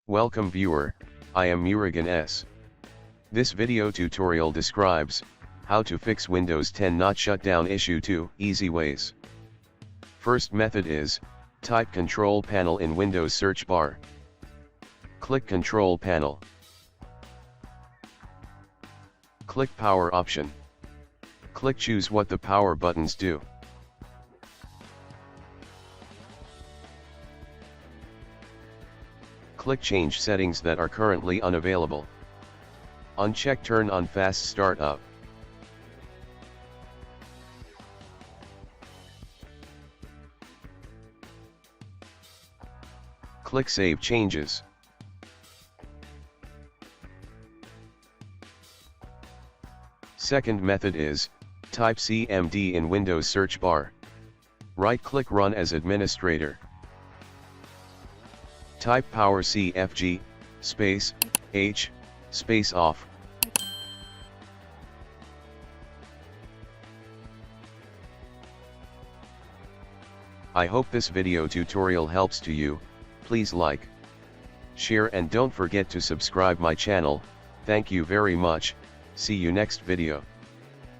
Welcome viewer, I am Murugan S. This video tutorial describes how to fix Windows 10 not shut down issue 2 easy ways. First method is, type Control Panel in Windows search bar. Click Control Panel. Click Power option. Click Choose what the power buttons do. Click Change settings that are currently unavailable. Uncheck Turn on Fast Startup. Click Save Changes. Second method is, type CMD in Windows search bar. Right-click Run as administrator. Type power CFG, space, H, space off. I hope this video tutorial helps to you. Please like, share and don't forget to subscribe my channel. Thank you very much. See you next video.